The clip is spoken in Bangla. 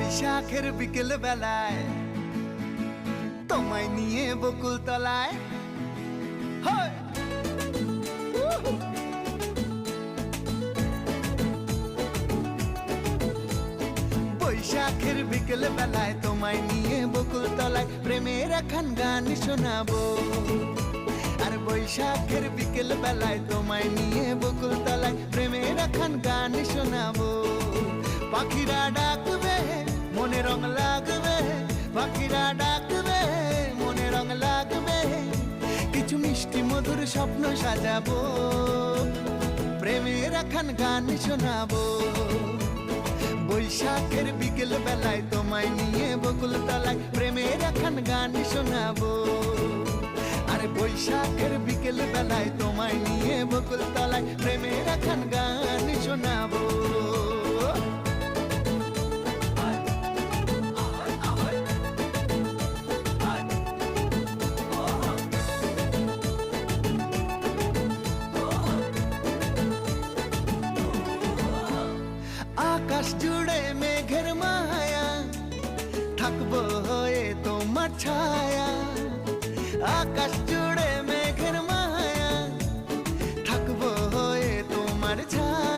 বৈশাখের বিকেল বেলায় তোমায় নিয়ে বকুল তলায় বৈশাখের বিকেল বেলায় তোমায় নিয়ে বকুল তলায় প্রেমের একখান গান শোনাবো। আর বৈশাখের বিকেল বেলায় তোমায় নিয়ে বকুল তলায় প্রেমের একখান গান শোনাবো। পাখিরা ডাকবে মনে রং লাগবে, পাখিরা ডাকবে মনে রং লাগবে, কিছু মিষ্টি মধুর স্বপ্ন সাজাবো, প্রেমের একখান গান শোনাবো। বৈশাখের বিকেল বেলায় তোমায় নিয়ে বকুল তলায় প্রেমের একখান গান শোনাবো। আরে বৈশাখের বিকেল বেলায় তোমায় নিয়ে বকুল তলায় প্রেমের একখান গান শোনাবো। আকাশ জুড়ে মেঘের মায়া, থাকবো হয়ে তোমার ছায়া। আকাশ